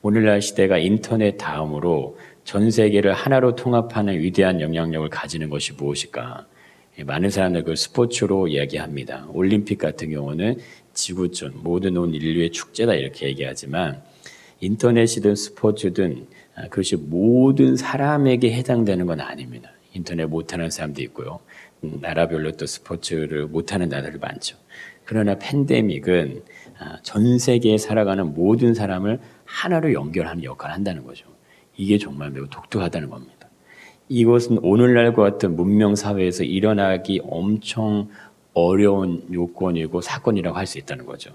오늘날 시대가 인터넷 다음으로 전 세계를 하나로 통합하는 위대한 영향력을 가지는 것이 무엇일까? 많은 사람들 그걸 스포츠로 이야기합니다. 올림픽 같은 경우는 지구촌, 모든 온 인류의 축제다 이렇게 얘기하지만 인터넷이든 스포츠든 그것이 모든 사람에게 해당되는 건 아닙니다. 인터넷 못하는 사람도 있고요. 나라별로 또 스포츠를 못하는 나라들 많죠. 그러나 팬데믹은 전 세계에 살아가는 모든 사람을 하나로 연결하는 역할을 한다는 거죠. 이게 정말 매우 독특하다는 겁니다. 이것은 오늘날과 같은 문명 사회에서 일어나기 엄청 어려운 요건이고 사건이라고 할 수 있다는 거죠.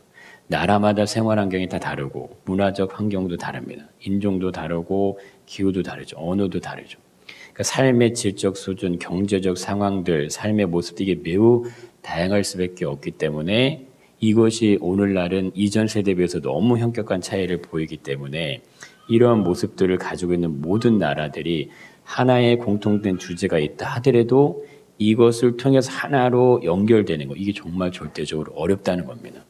나라마다 생활 환경이 다 다르고 문화적 환경도 다릅니다. 인종도 다르고 기후도 다르죠. 언어도 다르죠. 그러니까 삶의 질적 수준, 경제적 상황들, 삶의 모습들이 매우 다양할 수밖에 없기 때문에 이것이 오늘날은 이전 세대에 비해서 너무 현격한 차이를 보이기 때문에 이러한 모습들을 가지고 있는 모든 나라들이 하나의 공통된 주제가 있다 하더라도 이것을 통해서 하나로 연결되는 거, 이게 정말 절대적으로 어렵다는 겁니다.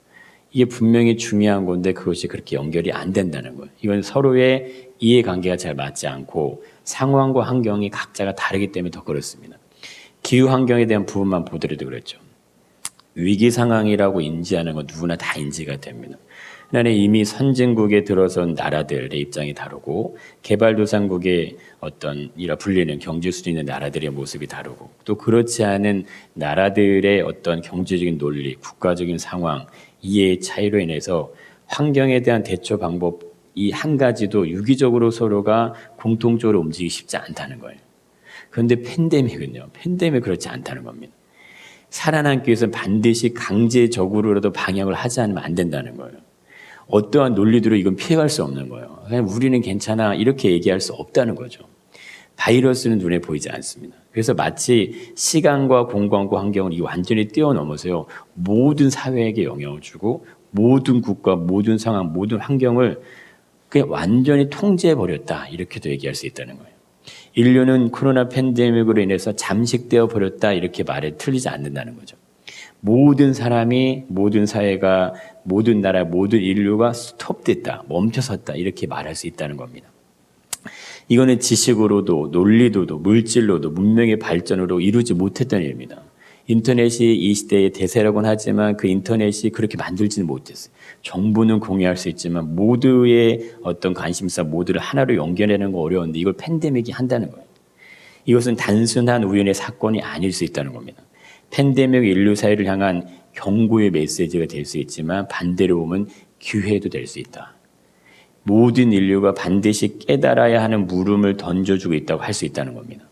이게 분명히 중요한 건데 그것이 그렇게 연결이 안 된다는 거예요. 이건 서로의 이해관계가 잘 맞지 않고 상황과 환경이 각자가 다르기 때문에 더 그렇습니다. 기후 환경에 대한 부분만 보더라도 그렇죠. 위기 상황이라고 인지하는 건 누구나 다 인지가 됩니다. 그러나 이미 선진국에 들어선 나라들의 입장이 다르고 개발도상국의 어떤 이라 불리는 경제 수준이 있는 나라들의 모습이 다르고 또 그렇지 않은 나라들의 어떤 경제적인 논리, 국가적인 상황, 이해의 차이로 인해서 환경에 대한 대처 방법 이 한 가지도 유기적으로 서로가 공통적으로 움직이기 쉽지 않다는 거예요. 그런데 팬데믹은요. 팬데믹 그렇지 않다는 겁니다. 살아남기 위해서는 반드시 강제적으로라도 방역을 하지 않으면 안 된다는 거예요. 어떠한 논리들로 이건 피해갈 수 없는 거예요. 그냥 우리는 괜찮아 이렇게 얘기할 수 없다는 거죠. 바이러스는 눈에 보이지 않습니다. 그래서 마치 시간과 공간과 환경을 이 완전히 뛰어넘어서요. 모든 사회에게 영향을 주고 모든 국가, 모든 상황, 모든 환경을 그냥 완전히 통제해버렸다 이렇게도 얘기할 수 있다는 거예요. 인류는 코로나 팬데믹으로 인해서 잠식되어 버렸다 이렇게 말에 틀리지 않는다는 거죠. 모든 사람이, 모든 사회가, 모든 나라, 모든 인류가 스톱됐다, 멈춰섰다 이렇게 말할 수 있다는 겁니다. 이거는 지식으로도 논리로도 물질로도 문명의 발전으로 이루지 못했던 일입니다. 인터넷이 이 시대의 대세라고는 하지만 그 인터넷이 그렇게 만들지는 못했어요. 정부는 공유할 수 있지만 모두의 어떤 관심사 모두를 하나로 연결하는 거 어려운데 이걸 팬데믹이 한다는 거예요. 이것은 단순한 우연의 사건이 아닐 수 있다는 겁니다. 팬데믹 인류 사회를 향한 경고의 메시지가 될 수 있지만 반대로 보면 기회도 될 수 있다. 모든 인류가 반드시 깨달아야 하는 물음을 던져주고 있다고 할 수 있다는 겁니다.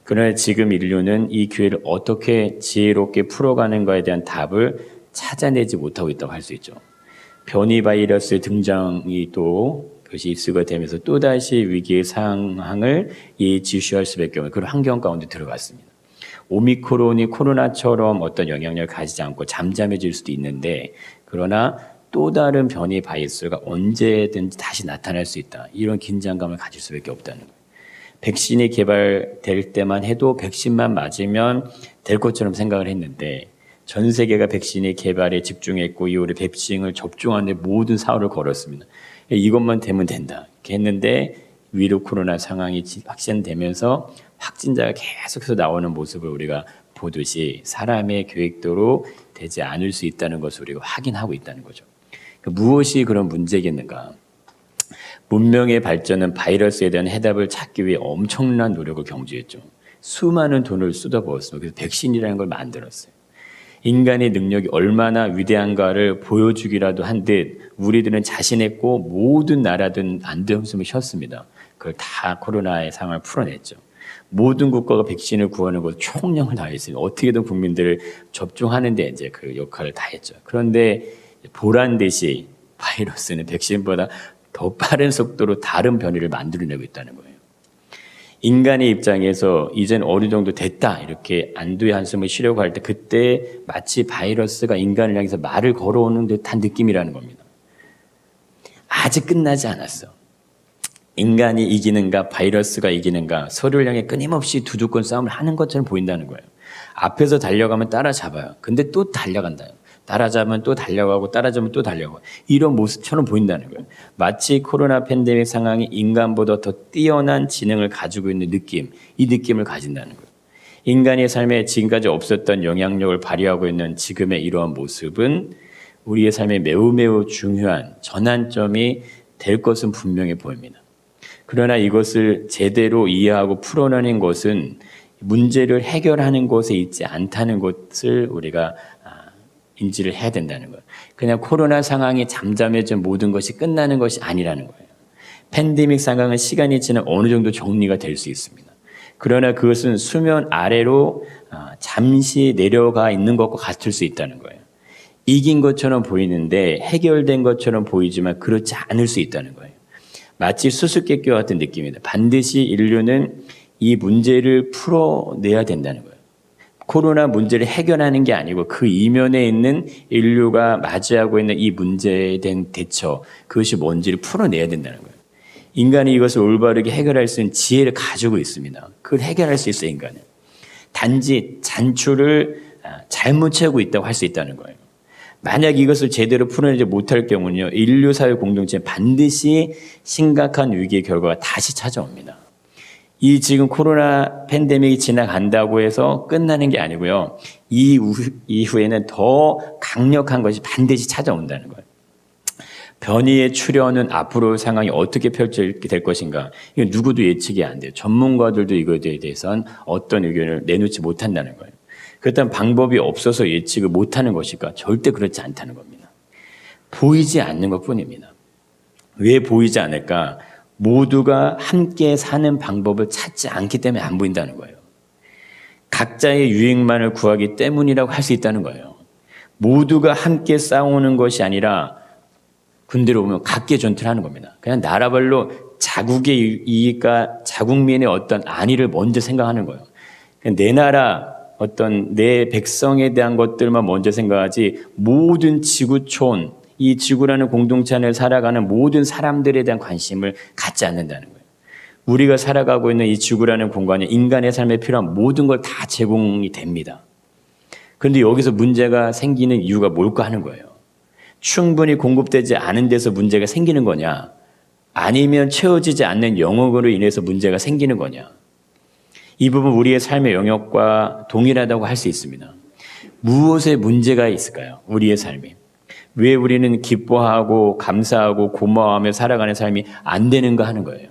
그러나 지금 인류는 이 기회를 어떻게 지혜롭게 풀어가는가에 대한 답을 찾아내지 못하고 있다고 할 수 있죠. 변이 바이러스의 등장이 또 그것이 입수가 되면서 또다시 위기의 상황을 예지시할 수밖에 없는 그런 환경 가운데 들어갔습니다. 오미크론이 코로나처럼 어떤 영향력을 가지지 않고 잠잠해질 수도 있는데 그러나 또 다른 변이 바이러스가 언제든지 다시 나타날 수 있다. 이런 긴장감을 가질 수밖에 없다는 거예요. 백신이 개발될 때만 해도 백신만 맞으면 될 것처럼 생각을 했는데 전 세계가 백신의 개발에 집중했고 이후에 백신을 접종하는 데 모든 사활을 걸었습니다. 이것만 되면 된다. 이렇게 했는데 위로 코로나 상황이 확산되면서 확진자가 계속해서 나오는 모습을 우리가 보듯이 사람의 계획대로 되지 않을 수 있다는 것을 우리가 확인하고 있다는 거죠. 무엇이 그런 문제겠는가? 문명의 발전은 바이러스에 대한 해답을 찾기 위해 엄청난 노력을 경주했죠. 수많은 돈을 쏟아부었습니다. 그래서 백신이라는 걸 만들었어요. 인간의 능력이 얼마나 위대한가를 보여주기라도 한 듯 우리들은 자신했고 모든 나라든 안 된 숨을 쉬었습니다. 그걸 다 코로나의 상황을 풀어냈죠. 모든 국가가 백신을 구하는 것 총력을 다했습니다. 어떻게든 국민들을 접종하는데 이제 그 역할을 다했죠. 그런데 보란 듯이 바이러스는 백신보다 더 빠른 속도로 다른 변이를 만들어내고 있다는 거예요. 인간의 입장에서 이젠 어느 정도 됐다 이렇게 안도의 한숨을 쉬려고 할 때 그때 마치 바이러스가 인간을 향해서 말을 걸어오는 듯한 느낌이라는 겁니다. 아직 끝나지 않았어. 인간이 이기는가 바이러스가 이기는가 서로를 향해 끊임없이 두두권 싸움을 하는 것처럼 보인다는 거예요. 앞에서 달려가면 따라잡아요. 근데 또 달려간다. 따라잡으면 또 달려가고 따라잡으면 또 달려가고 이런 모습처럼 보인다는 거예요. 마치 코로나 팬데믹 상황이 인간보다 더 뛰어난 지능을 가지고 있는 느낌, 이 느낌을 가진다는 거예요. 인간의 삶에 지금까지 없었던 영향력을 발휘하고 있는 지금의 이러한 모습은 우리의 삶에 매우 중요한 전환점이 될 것은 분명해 보입니다. 그러나 이것을 제대로 이해하고 풀어내는 것은 문제를 해결하는 곳에 있지 않다는 것을 우리가 인지를 해야 된다는 거예요. 그냥 코로나 상황이 잠잠해져 모든 것이 끝나는 것이 아니라는 거예요. 팬데믹 상황은 시간이 지나면 어느 정도 정리가 될 수 있습니다. 그러나 그것은 수면 아래로 잠시 내려가 있는 것과 같을 수 있다는 거예요. 이긴 것처럼 보이는데 해결된 것처럼 보이지만 그렇지 않을 수 있다는 거예요. 마치 수수께끼와 같은 느낌입니다. 반드시 인류는 이 문제를 풀어내야 된다는 거예요. 코로나 문제를 해결하는 게 아니고 그 이면에 있는 인류가 맞이하고 있는 이 문제에 대한 대처, 그것이 뭔지를 풀어내야 된다는 거예요. 인간이 이것을 올바르게 해결할 수 있는 지혜를 가지고 있습니다. 그걸 해결할 수 있어요, 인간은. 단지 잔초를 잘못 채우고 있다고 할 수 있다는 거예요. 만약 이것을 제대로 풀어내지 못할 경우는요, 인류 사회 공동체는 반드시 심각한 위기의 결과가 다시 찾아옵니다. 이 지금 코로나 팬데믹이 지나간다고 해서 끝나는 게 아니고요. 이후에는 더 강력한 것이 반드시 찾아온다는 거예요. 변이의 출현은 앞으로 상황이 어떻게 펼쳐지게 될 것인가? 이건 누구도 예측이 안 돼요. 전문가들도 이거에 대해서는 어떤 의견을 내놓지 못한다는 거예요. 그렇다면 방법이 없어서 예측을 못하는 것일까? 절대 그렇지 않다는 겁니다. 보이지 않는 것뿐입니다. 왜 보이지 않을까? 모두가 함께 사는 방법을 찾지 않기 때문에 안 보인다는 거예요. 각자의 유익만을 구하기 때문이라고 할 수 있다는 거예요. 모두가 함께 싸우는 것이 아니라 군대로 보면 각계 전투를 하는 겁니다. 그냥 나라별로 자국의 이익과 자국민의 어떤 안위를 먼저 생각하는 거예요. 그냥 내 나라 어떤 내 백성에 대한 것들만 먼저 생각하지 모든 지구촌, 이 지구라는 공동체 안에 살아가는 모든 사람들에 대한 관심을 갖지 않는다는 거예요. 우리가 살아가고 있는 이 지구라는 공간에 인간의 삶에 필요한 모든 걸 다 제공이 됩니다. 그런데 여기서 문제가 생기는 이유가 뭘까 하는 거예요. 충분히 공급되지 않은 데서 문제가 생기는 거냐, 아니면 채워지지 않는 영역으로 인해서 문제가 생기는 거냐. 이 부분 우리의 삶의 영역과 동일하다고 할 수 있습니다. 무엇에 문제가 있을까요? 우리의 삶이. 왜 우리는 기뻐하고 감사하고 고마워하며 살아가는 삶이 안 되는가 하는 거예요.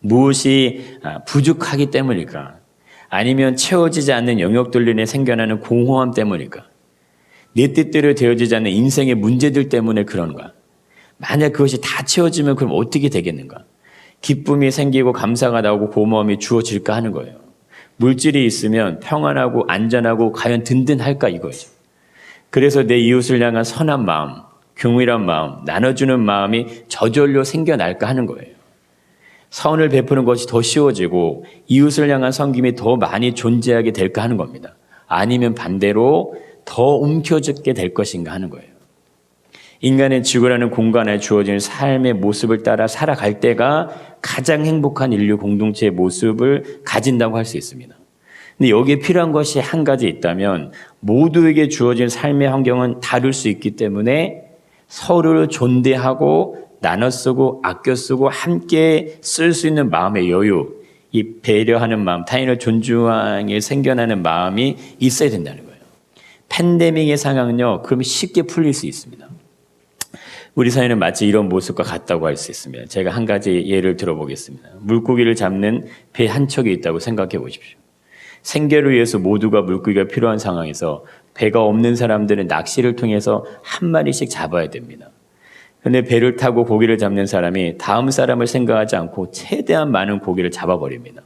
무엇이 부족하기 때문일까? 아니면 채워지지 않는 영역들로 인해 생겨나는 공허함 때문일까? 내 뜻대로 되어지지 않는 인생의 문제들 때문에 그런가? 만약 그것이 다 채워지면 그럼 어떻게 되겠는가? 기쁨이 생기고 감사가 나오고 고마움이 주어질까 하는 거예요. 물질이 있으면 평안하고 안전하고 과연 든든할까 이거죠. 그래서 내 이웃을 향한 선한 마음, 긍휼한 마음, 나눠주는 마음이 저절로 생겨날까 하는 거예요. 선을 베푸는 것이 더 쉬워지고 이웃을 향한 섬김이 더 많이 존재하게 될까 하는 겁니다. 아니면 반대로 더 움켜쥐게 될 것인가 하는 거예요. 인간의 지구라는 공간에 주어진 삶의 모습을 따라 살아갈 때가 가장 행복한 인류 공동체의 모습을 가진다고 할 수 있습니다. 근데 여기에 필요한 것이 한 가지 있다면 모두에게 주어진 삶의 환경은 다를 수 있기 때문에 서로를 존대하고 나눠 쓰고 아껴 쓰고 함께 쓸 수 있는 마음의 여유, 이 배려하는 마음, 타인을 존중하게 생겨나는 마음이 있어야 된다는 거예요. 팬데믹의 상황은요, 그러면 쉽게 풀릴 수 있습니다. 우리 사회는 마치 이런 모습과 같다고 할 수 있습니다. 제가 한 가지 예를 들어보겠습니다. 물고기를 잡는 배 한 척이 있다고 생각해 보십시오. 생계를 위해서 모두가 물고기가 필요한 상황에서 배가 없는 사람들은 낚시를 통해서 한 마리씩 잡아야 됩니다. 그런데 배를 타고 고기를 잡는 사람이 다음 사람을 생각하지 않고 최대한 많은 고기를 잡아버립니다.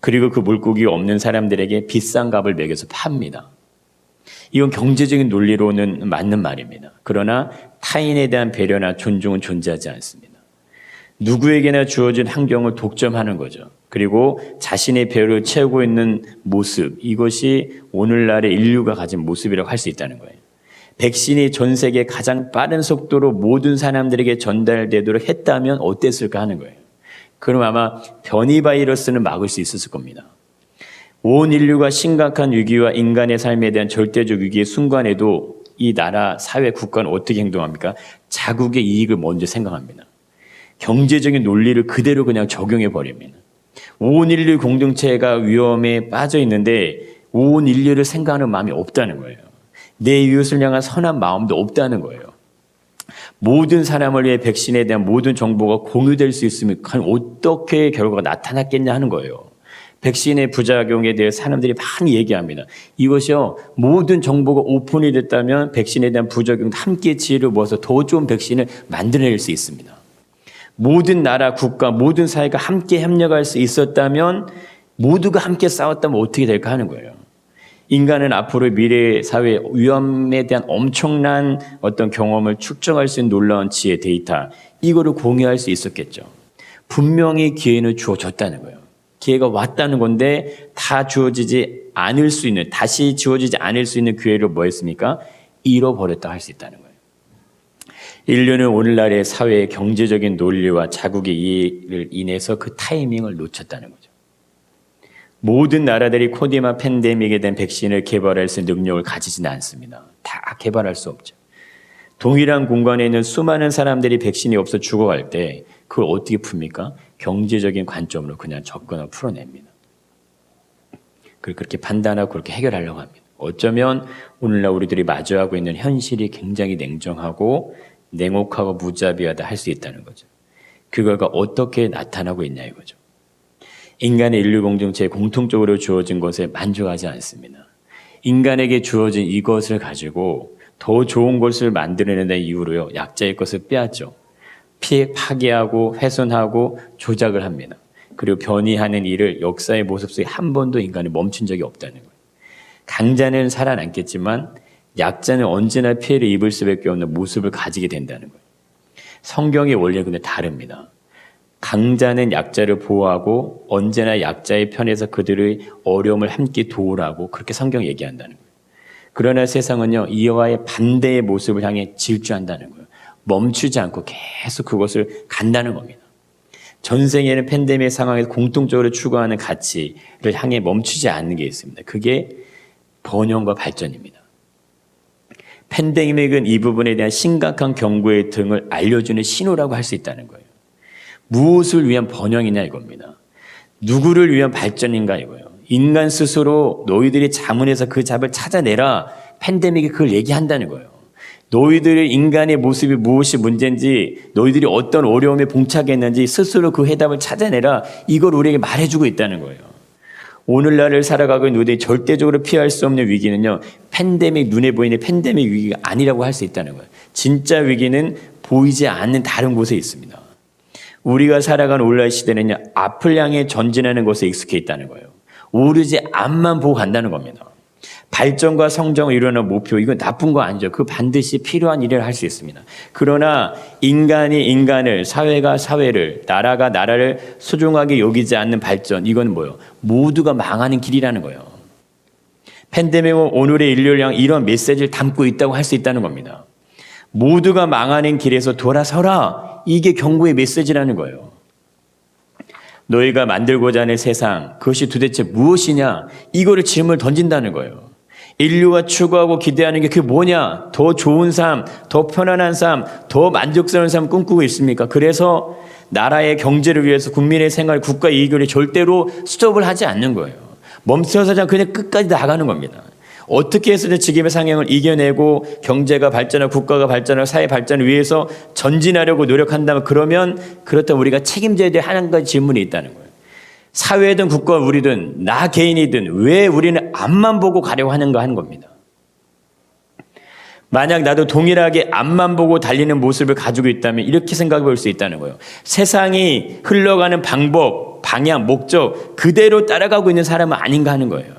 그리고 그 물고기가 없는 사람들에게 비싼 값을 매겨서 팝니다. 이건 경제적인 논리로는 맞는 말입니다. 그러나 타인에 대한 배려나 존중은 존재하지 않습니다. 누구에게나 주어진 환경을 독점하는 거죠. 그리고 자신의 배를 채우고 있는 모습, 이것이 오늘날의 인류가 가진 모습이라고 할 수 있다는 거예요. 백신이 전 세계 가장 빠른 속도로 모든 사람들에게 전달되도록 했다면 어땠을까 하는 거예요. 그럼 아마 변이 바이러스는 막을 수 있었을 겁니다. 온 인류가 심각한 위기와 인간의 삶에 대한 절대적 위기의 순간에도 이 나라, 사회, 국가는 어떻게 행동합니까? 자국의 이익을 먼저 생각합니다. 경제적인 논리를 그대로 그냥 적용해 버립니다. 온 인류 공동체가 위험에 빠져 있는데 온 인류를 생각하는 마음이 없다는 거예요. 내 이웃을 향한 선한 마음도 없다는 거예요. 모든 사람을 위해 백신에 대한 모든 정보가 공유될 수 있으면 어떻게 결과가 나타났겠냐 하는 거예요. 백신의 부작용에 대해 사람들이 많이 얘기합니다. 이것이요, 모든 정보가 오픈이 됐다면 백신에 대한 부작용도 함께 지혜를 모아서 더 좋은 백신을 만들어낼 수 있습니다. 모든 나라, 국가, 모든 사회가 함께 협력할 수 있었다면, 모두가 함께 싸웠다면 어떻게 될까 하는 거예요. 인간은 앞으로 미래 사회 위험에 대한 엄청난 어떤 경험을 측정할 수 있는 놀라운 지혜, 데이터, 이거를 공유할 수 있었겠죠. 분명히 기회는 주어졌다는 거예요. 기회가 왔다는 건데 다 주어지지 않을 수 있는, 다시 주어지지 않을 수 있는 기회를 뭐 했습니까? 잃어버렸다 할 수 있다는 거예요. 인류는 오늘날의 사회의 경제적인 논리와 자국의 이해를 인해서 그 타이밍을 놓쳤다는 거죠. 모든 나라들이 코로나 팬데믹에 대한 백신을 개발할 수 있는 능력을 가지지는 않습니다. 다 개발할 수 없죠. 동일한 공간에 있는 수많은 사람들이 백신이 없어 죽어갈 때 그걸 어떻게 풉니까? 경제적인 관점으로 그냥 접근하고 풀어냅니다. 그렇게 판단하고 그렇게 해결하려고 합니다. 어쩌면 오늘날 우리들이 마주하고 있는 현실이 굉장히 냉정하고 냉혹하고 무자비하다 할 수 있다는 거죠. 그거가 어떻게 나타나고 있냐 이거죠. 인간의 인류 공동체에 공통적으로 주어진 것에 만족하지 않습니다. 인간에게 주어진 이것을 가지고 더 좋은 것을 만들어내는 이유로요, 약자의 것을 빼앗죠. 파괴하고 훼손하고 조작을 합니다. 그리고 변이하는 일을 역사의 모습 속에 한 번도 인간이 멈춘 적이 없다는 거예요. 강자는 살아남겠지만 약자는 언제나 피해를 입을 수밖에 없는 모습을 가지게 된다는 거예요. 성경의 원리는 근데 다릅니다. 강자는 약자를 보호하고 언제나 약자의 편에서 그들의 어려움을 함께 도우라고 그렇게 성경이 얘기한다는 거예요. 그러나 세상은요, 이와의 반대의 모습을 향해 질주한다는 거예요. 멈추지 않고 계속 그것을 간다는 겁니다. 전생에는 팬데믹 상황에서 공통적으로 추구하는 가치를 향해 멈추지 않는 게 있습니다. 그게 번영과 발전입니다. 팬데믹은 이 부분에 대한 심각한 경고의 등을 알려주는 신호라고 할 수 있다는 거예요. 무엇을 위한 번영이냐 이겁니다. 누구를 위한 발전인가 이거예요. 인간 스스로 너희들이 자문해서 그 답을 찾아내라. 팬데믹이 그걸 얘기한다는 거예요. 너희들의 인간의 모습이 무엇이 문제인지, 너희들이 어떤 어려움에 봉착했는지 스스로 그 해답을 찾아내라. 이걸 우리에게 말해주고 있다는 거예요. 오늘날을 살아가고 있는 우리들이 절대적으로 피할 수 없는 위기는요, 팬데믹, 눈에 보이는 팬데믹 위기가 아니라고 할 수 있다는 거예요. 진짜 위기는 보이지 않는 다른 곳에 있습니다. 우리가 살아가는 오늘날 시대는요, 앞을 향해 전진하는 것에 익숙해 있다는 거예요. 오로지 앞만 보고 간다는 겁니다. 발전과 성장을 이루는 목표, 이건 나쁜 거 아니죠. 그 반드시 필요한 일을 할 수 있습니다. 그러나 인간이 인간을, 사회가 사회를, 나라가 나라를 소중하게 여기지 않는 발전, 이건 뭐예요? 모두가 망하는 길이라는 거예요. 팬데믹은 오늘의 인류를 향한 이런 메시지를 담고 있다고 할 수 있다는 겁니다. 모두가 망하는 길에서 돌아서라. 이게 경고의 메시지라는 거예요. 너희가 만들고자 하는 세상, 그것이 도대체 무엇이냐? 이거를 질문을 던진다는 거예요. 인류가 추구하고 기대하는 게 그게 뭐냐? 더 좋은 삶, 더 편안한 삶, 더 만족스러운 삶 꿈꾸고 있습니까? 그래서 나라의 경제를 위해서 국민의 생활, 국가 이익을 절대로 스톱을 하지 않는 거예요. 멈춰서 그냥 끝까지 나가는 겁니다. 어떻게 해서든 지금의 상황을 이겨내고 경제가 발전하고 국가가 발전하고 사회 발전을 위해서 전진하려고 노력한다면, 그러면 그렇다면 우리가 책임져야 될 한 가지 질문이 있다는 거예요. 사회든 국가, 우리든 나 개인이든 왜 우리는 앞만 보고 가려고 하는가 하는 겁니다. 만약 나도 동일하게 앞만 보고 달리는 모습을 가지고 있다면 이렇게 생각해 볼 수 있다는 거예요. 세상이 흘러가는 방법, 방향, 목적 그대로 따라가고 있는 사람은 아닌가 하는 거예요.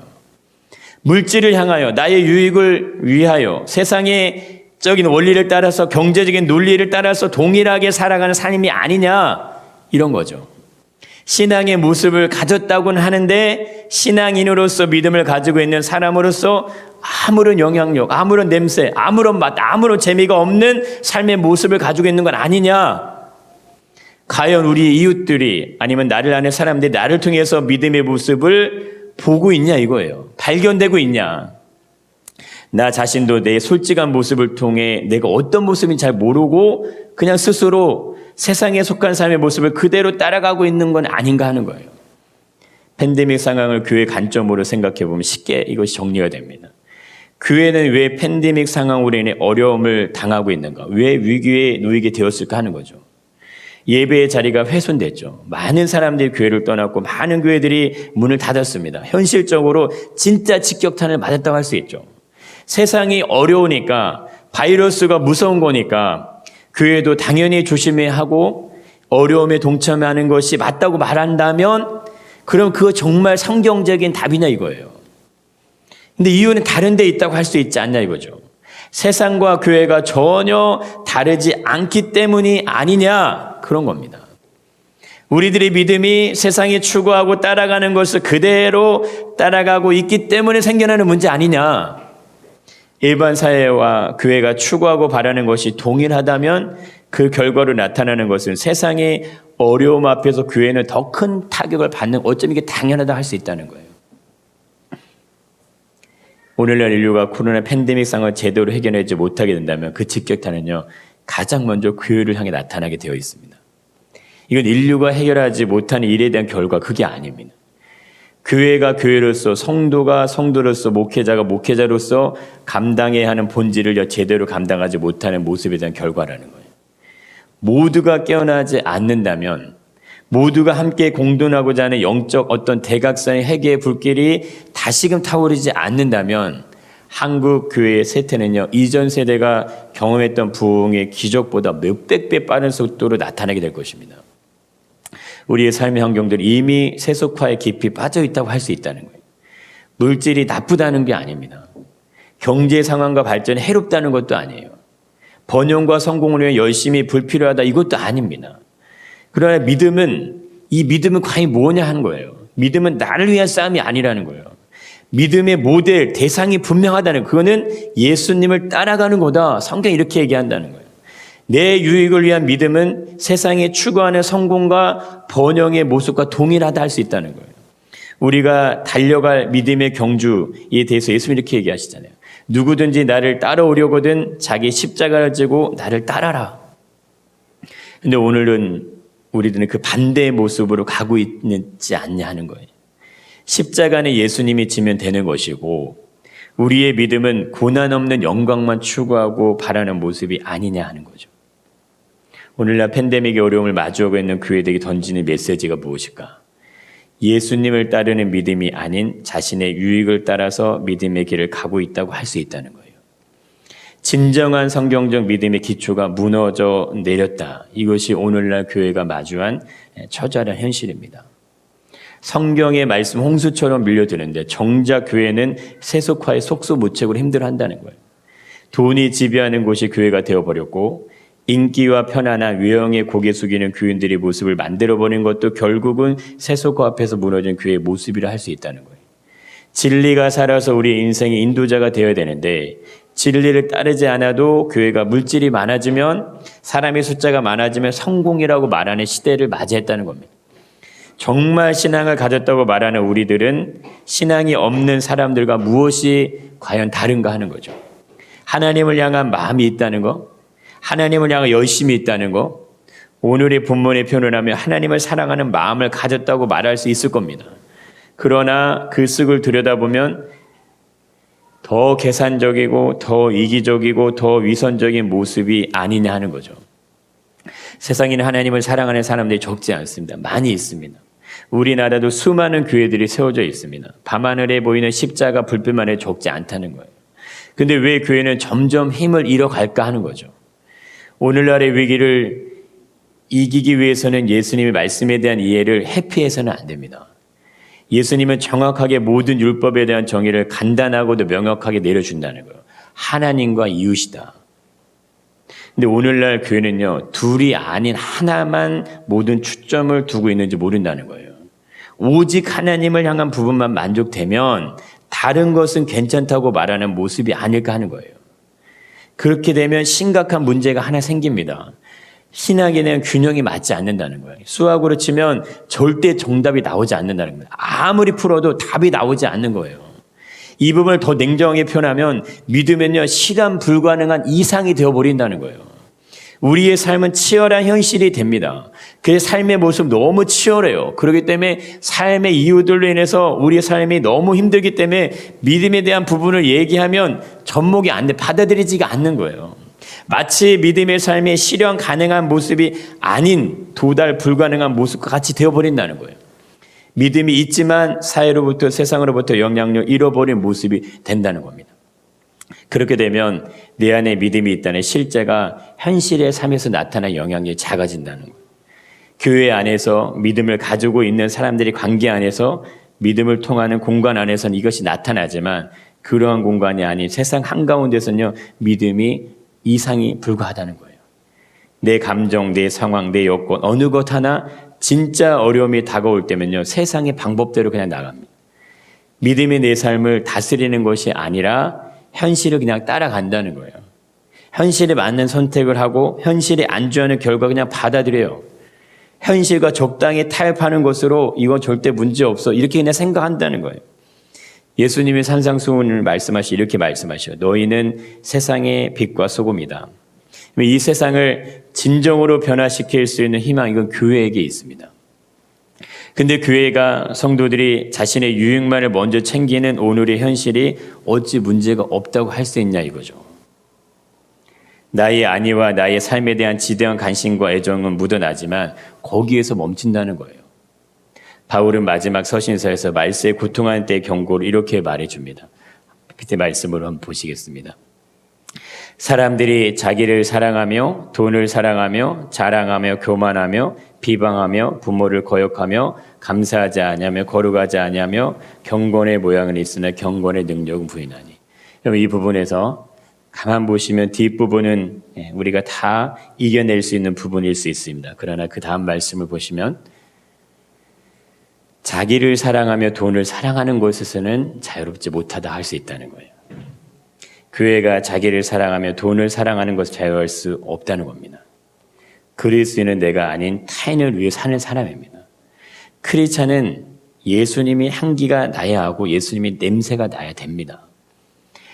물질을 향하여, 나의 유익을 위하여, 세상의 적인 원리를 따라서, 경제적인 논리를 따라서 동일하게 살아가는 삶이 아니냐, 이런 거죠. 신앙의 모습을 가졌다고는 하는데 신앙인으로서 믿음을 가지고 있는 사람으로서 아무런 영향력, 아무런 냄새, 아무런 맛, 아무런 재미가 없는 삶의 모습을 가지고 있는 건 아니냐. 과연 우리 이웃들이, 아니면 나를 아는 사람들이 나를 통해서 믿음의 모습을 보고 있냐 이거예요. 발견되고 있냐. 나 자신도 내 솔직한 모습을 통해 내가 어떤 모습인지 잘 모르고 그냥 스스로 세상에 속한 삶의 모습을 그대로 따라가고 있는 건 아닌가 하는 거예요. 팬데믹 상황을 교회 관점으로 생각해 보면 쉽게 이것이 정리가 됩니다. 교회는 왜 팬데믹 상황으로 인해 어려움을 당하고 있는가? 왜 위기에 놓이게 되었을까 하는 거죠. 예배의 자리가 훼손됐죠. 많은 사람들이 교회를 떠났고 많은 교회들이 문을 닫았습니다. 현실적으로 진짜 직격탄을 맞았다고 할 수 있죠. 세상이 어려우니까, 바이러스가 무서운 거니까 교회도 당연히 조심해야 하고 어려움에 동참하는 것이 맞다고 말한다면 그럼 그거 정말 성경적인 답이냐 이거예요. 근데 이유는 다른 데 있다고 할 수 있지 않냐 이거죠. 세상과 교회가 전혀 다르지 않기 때문이 아니냐 그런 겁니다. 우리들의 믿음이 세상이 추구하고 따라가는 것을 그대로 따라가고 있기 때문에 생겨나는 문제 아니냐. 일반 사회와 교회가 추구하고 바라는 것이 동일하다면 그 결과로 나타나는 것은 세상의 어려움 앞에서 교회는 더 큰 타격을 받는, 어쩜 이게 당연하다 할 수 있다는 거예요. 오늘날 인류가 코로나 팬데믹 상황을 제대로 해결하지 못하게 된다면 그 직격탄은요, 가장 먼저 교회를 향해 나타나게 되어 있습니다. 이건 인류가 해결하지 못하는 일에 대한 결과, 그게 아닙니다. 교회가 교회로서, 성도가 성도로서, 목회자가 목회자로서 감당해야 하는 본질을 제대로 감당하지 못하는 모습에 대한 결과라는 거예요. 모두가 깨어나지 않는다면, 모두가 함께 공존하고자 하는 영적 어떤 대각선의 회개의 불길이 다시금 타오르지 않는다면 한국 교회의 쇠퇴는요, 이전 세대가 경험했던 부흥의 기적보다 몇백 배 빠른 속도로 나타나게 될 것입니다. 우리의 삶의 환경들이 이미 세속화에 깊이 빠져 있다고 할 수 있다는 거예요. 물질이 나쁘다는 게 아닙니다. 경제 상황과 발전이 해롭다는 것도 아니에요. 번영과 성공을 위해 열심히 불필요하다 이것도 아닙니다. 그러나 이 믿음은 과연 뭐냐 하는 거예요. 믿음은 나를 위한 싸움이 아니라는 거예요. 믿음의 모델, 대상이 분명하다는, 그거는 예수님을 따라가는 거다. 성경이 이렇게 얘기한다는 거예요. 내 유익을 위한 믿음은 세상에 추구하는 성공과 번영의 모습과 동일하다 할 수 있다는 거예요. 우리가 달려갈 믿음의 경주에 대해서 예수님이 이렇게 얘기하시잖아요. 누구든지 나를 따라오려거든 자기 십자가를 지고 나를 따라라. 근데 오늘은 우리들은 그 반대의 모습으로 가고 있지 않냐 하는 거예요. 십자가는 예수님이 지면 되는 것이고 우리의 믿음은 고난 없는 영광만 추구하고 바라는 모습이 아니냐 하는 거죠. 오늘날 팬데믹의 어려움을 마주하고 있는 교회들이 던지는 메시지가 무엇일까? 예수님을 따르는 믿음이 아닌 자신의 유익을 따라서 믿음의 길을 가고 있다고 할 수 있다는 거예요. 진정한 성경적 믿음의 기초가 무너져 내렸다. 이것이 오늘날 교회가 마주한 처절한 현실입니다. 성경의 말씀 홍수처럼 밀려드는데 정작 교회는 세속화의 속수무책으로 힘들어한다는 거예요. 돈이 지배하는 곳이 교회가 되어버렸고 인기와 편안한 외형에 고개 숙이는 교인들의 모습을 만들어버린 것도 결국은 세속화 앞에서 무너진 교회의 모습이라 할 수 있다는 거예요. 진리가 살아서 우리의 인생의 인도자가 되어야 되는데 진리를 따르지 않아도 교회가 물질이 많아지면, 사람의 숫자가 많아지면 성공이라고 말하는 시대를 맞이했다는 겁니다. 정말 신앙을 가졌다고 말하는 우리들은 신앙이 없는 사람들과 무엇이 과연 다른가 하는 거죠. 하나님을 향한 마음이 있다는 거, 하나님을 향한 열심이 있다는 거, 오늘의 본문의 표현을 하면 하나님을 사랑하는 마음을 가졌다고 말할 수 있을 겁니다. 그러나 그 쓱을 들여다보면 더 계산적이고 더 이기적이고 더 위선적인 모습이 아니냐 하는 거죠. 세상에는 하나님을 사랑하는 사람들이 적지 않습니다. 많이 있습니다. 우리나라도 수많은 교회들이 세워져 있습니다. 밤하늘에 보이는 십자가 불빛만에 적지 않다는 거예요. 근데 왜 교회는 점점 힘을 잃어갈까 하는 거죠. 오늘날의 위기를 이기기 위해서는 예수님의 말씀에 대한 이해를 회피해서는 안 됩니다. 예수님은 정확하게 모든 율법에 대한 정의를 간단하고도 명확하게 내려준다는 거예요. 하나님과 이웃이다. 근데 오늘날 교회는요, 둘이 아닌 하나만 모든 초점을 두고 있는지 모른다는 거예요. 오직 하나님을 향한 부분만 만족되면 다른 것은 괜찮다고 말하는 모습이 아닐까 하는 거예요. 그렇게 되면 심각한 문제가 하나 생깁니다. 신앙에 대한 균형이 맞지 않는다는 거예요. 수학으로 치면 절대 정답이 나오지 않는다는 거예요. 아무리 풀어도 답이 나오지 않는 거예요. 이 부분을 더 냉정하게 표현하면 믿으면요, 실현 불가능한 이상이 되어버린다는 거예요. 우리의 삶은 치열한 현실이 됩니다. 그 삶의 모습 너무 치열해요. 그렇기 때문에 삶의 이유들로 인해서 우리의 삶이 너무 힘들기 때문에 믿음에 대한 부분을 얘기하면 접목이 안 돼, 받아들이지가 않는 거예요. 마치 믿음의 삶의 실현 가능한 모습이 아닌 도달 불가능한 모습과 같이 되어버린다는 거예요. 믿음이 있지만 사회로부터 세상으로부터 영향력 잃어버린 모습이 된다는 겁니다. 그렇게 되면 내 안에 믿음이 있다는 실제가 현실의 삶에서 나타난 영향력이 작아진다는 거예요. 교회 안에서 믿음을 가지고 있는 사람들이 관계 안에서 믿음을 통하는 공간 안에서는 이것이 나타나지만 그러한 공간이 아닌 세상 한가운데서는요, 믿음이 이상이 불가하다는 거예요. 내 감정, 내 상황, 내 여건 어느 것 하나 진짜 어려움이 다가올 때면요, 세상의 방법대로 그냥 나갑니다. 믿음이 내 삶을 다스리는 것이 아니라 현실을 그냥 따라간다는 거예요. 현실에 맞는 선택을 하고 현실에 안주하는 결과 그냥 받아들여요. 현실과 적당히 타협하는 것으로 이건 절대 문제 없어, 이렇게 그냥 생각한다는 거예요. 예수님이 산상수훈을 이렇게 말씀하셔요. 너희는 세상의 빛과 소금이다. 이 세상을 진정으로 변화시킬 수 있는 희망, 이건 교회에게 있습니다. 근데 교회가 성도들이 자신의 유익만을 먼저 챙기는 오늘의 현실이 어찌 문제가 없다고 할 수 있냐 이거죠. 나의 안위와 나의 삶에 대한 지대한 관심과 애정은 묻어나지만 거기에서 멈춘다는 거예요. 바울은 마지막 서신서에서 말세에 고통하는 때의 경고를 이렇게 말해줍니다. 그때 말씀으로 한번 보시겠습니다. 사람들이 자기를 사랑하며 돈을 사랑하며 자랑하며 교만하며 비방하며 부모를 거역하며 감사하지 아니하며 거룩하지 아니하며 경건의 모양은 있으나 경건의 능력은 부인하니. 그럼 이 부분에서 가만 보시면 뒷부분은 우리가 다 이겨낼 수 있는 부분일 수 있습니다. 그러나 그 다음 말씀을 보시면 자기를 사랑하며 돈을 사랑하는 것에서는 자유롭지 못하다 할 수 있다는 거예요. 교회가 자기를 사랑하며 돈을 사랑하는 것을 자유할 수 없다는 겁니다. 그리스도인은 내가 아닌 타인을 위해 사는 사람입니다. 크리스찬은 예수님이 향기가 나야 하고 예수님이 냄새가 나야 됩니다.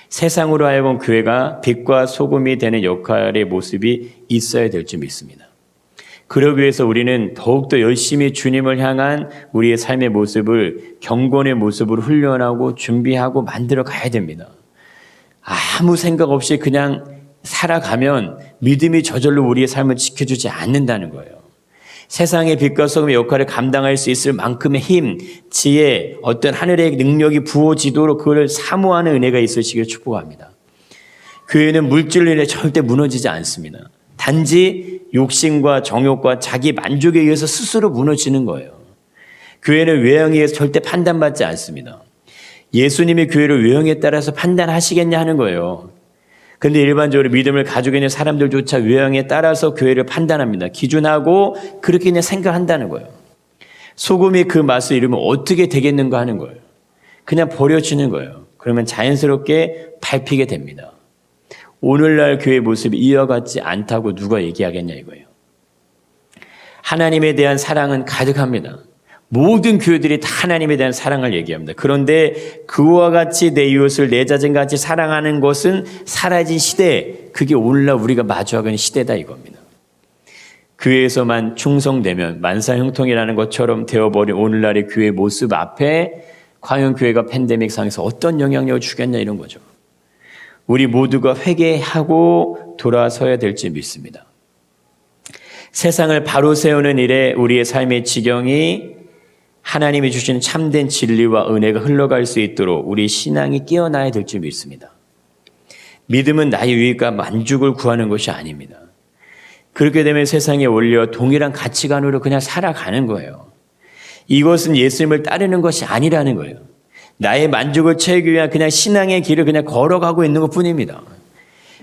세상으로 하여금 교회가 빛과 소금이 되는 역할의 모습이 있어야 될 줄 믿습니다. 그러기 위해서 우리는 더욱더 열심히 주님을 향한 우리의 삶의 모습을 경건의 모습으로 훈련하고 준비하고 만들어 가야 됩니다. 아무 생각 없이 그냥 살아가면 믿음이 저절로 우리의 삶을 지켜주지 않는다는 거예요. 세상의 빛과 소금의 역할을 감당할 수 있을 만큼의 힘, 지혜, 어떤 하늘의 능력이 부어지도록 그걸 사모하는 은혜가 있으시길 축복합니다. 교회는 물질로 인해 절대 무너지지 않습니다. 단지 욕심과 정욕과 자기 만족에 의해서 스스로 무너지는 거예요. 교회는 외형에 의해서 절대 판단받지 않습니다. 예수님이 교회를 외형에 따라서 판단하시겠냐 하는 거예요. 그런데 일반적으로 믿음을 가지고 있는 사람들조차 외형에 따라서 교회를 판단합니다. 기준하고 그렇게 그냥 생각한다는 거예요. 소금이 그 맛을 잃으면 어떻게 되겠는가 하는 거예요. 그냥 버려지는 거예요. 그러면 자연스럽게 밟히게 됩니다. 오늘날 교회 모습이 이와 같지 않다고 누가 얘기하겠냐 이거예요. 하나님에 대한 사랑은 가득합니다. 모든 교회들이 다 하나님에 대한 사랑을 얘기합니다. 그런데 그와 같이 내 이웃을 내 자신같이 사랑하는 것은 사라진 시대, 그게 오늘날 우리가 마주하고 있는 시대다 이겁니다. 교회에서만 충성되면 만사형통이라는 것처럼 되어버린 오늘날의 교회 모습 앞에 과연 교회가 팬데믹 상에서 어떤 영향력을 주겠냐 이런 거죠. 우리 모두가 회개하고 돌아서야 될지 믿습니다. 세상을 바로 세우는 일에 우리의 삶의 지경이 하나님이 주신 참된 진리와 은혜가 흘러갈 수 있도록 우리 신앙이 깨어나야 될 줄 믿습니다. 믿음은 나의 유익과 만족을 구하는 것이 아닙니다. 그렇게 되면 세상의 원리와 동일한 가치관으로 그냥 살아가는 거예요. 이것은 예수님을 따르는 것이 아니라는 거예요. 나의 만족을 채우기 위한 그냥 신앙의 길을 그냥 걸어가고 있는 것뿐입니다.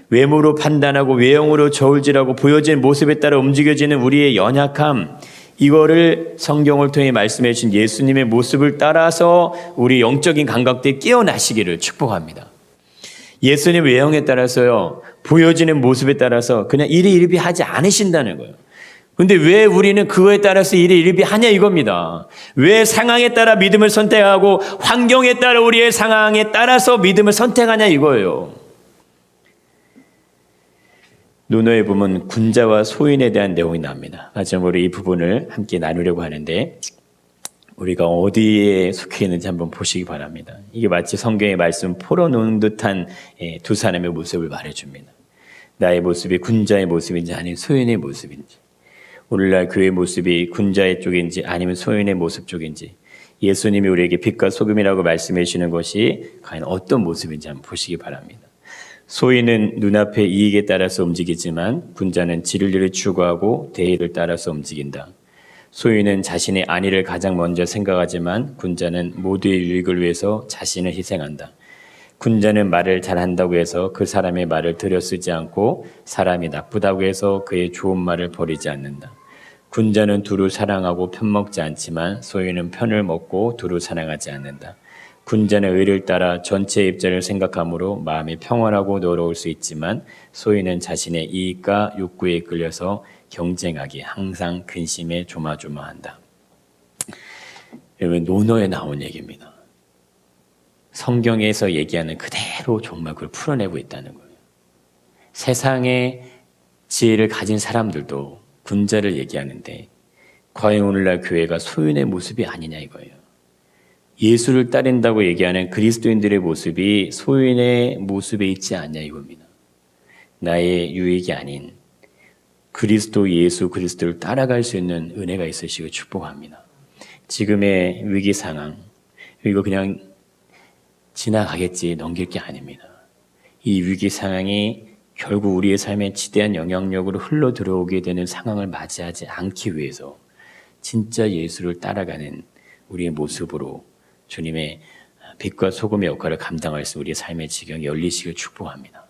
외모로 판단하고 외형으로 저울질하고 보여지는 모습에 따라 움직여지는 우리의 연약함, 이거를 성경을 통해 말씀해 주신 예수님의 모습을 따라서 우리 영적인 감각들이 깨어나시기를 축복합니다. 예수님 외형에 따라서요, 보여지는 모습에 따라서 그냥 이리이리하지 않으신다는 거예요. 근데 왜 우리는 그거에 따라서 일에 일비하냐 이겁니다. 왜 상황에 따라 믿음을 선택하고 환경에 따라 우리의 상황에 따라서 믿음을 선택하냐 이거예요. 논어에 보면 군자와 소인에 대한 내용이 나옵니다. 마지막으로 이 부분을 함께 나누려고 하는데 우리가 어디에 속해 있는지 한번 보시기 바랍니다. 이게 마치 성경의 말씀 풀어놓은 듯한 두 사람의 모습을 말해줍니다. 나의 모습이 군자의 모습인지 아니면 소인의 모습인지, 오늘날 교회의 모습이 군자의 쪽인지 아니면 소인의 모습 쪽인지, 예수님이 우리에게 빛과 소금이라고 말씀해 주시는 것이 과연 어떤 모습인지 한번 보시기 바랍니다. 소인은 눈앞의 이익에 따라서 움직이지만 군자는 진리를 추구하고 대의를 따라서 움직인다. 소인은 자신의 안위를 가장 먼저 생각하지만 군자는 모두의 유익을 위해서 자신을 희생한다. 군자는 말을 잘한다고 해서 그 사람의 말을 들여쓰지 않고 사람이 나쁘다고 해서 그의 좋은 말을 버리지 않는다. 군자는 두루 사랑하고 편먹지 않지만 소인은 편을 먹고 두루 사랑하지 않는다. 군자는 의를 따라 전체의 입장을 생각하므로 마음이 평안하고 너러울 수 있지만 소인은 자신의 이익과 욕구에 이끌려서 경쟁하기 항상 근심에 조마조마한다. 여러분 논어에 나온 얘기입니다. 성경에서 얘기하는 그대로 정말 그걸 풀어내고 있다는 거예요. 세상의 지혜를 가진 사람들도 군자를 얘기하는데 과연 오늘날 교회가 소인의 모습이 아니냐 이거예요. 예수를 따른다고 얘기하는 그리스도인들의 모습이 소인의 모습에 있지 않냐 이겁니다. 나의 유익이 아닌 그리스도 예수 그리스도를 따라갈 수 있는 은혜가 있으시고 축복합니다. 지금의 위기 상황, 이거 그냥 지나가겠지 넘길 게 아닙니다. 이 위기 상황이 결국 우리의 삶에 지대한 영향력으로 흘러 들어오게 되는 상황을 맞이하지 않기 위해서 진짜 예수를 따라가는 우리의 모습으로 주님의 빛과 소금의 역할을 감당할 수 우리의 삶의 지경이 열리시길 축복합니다.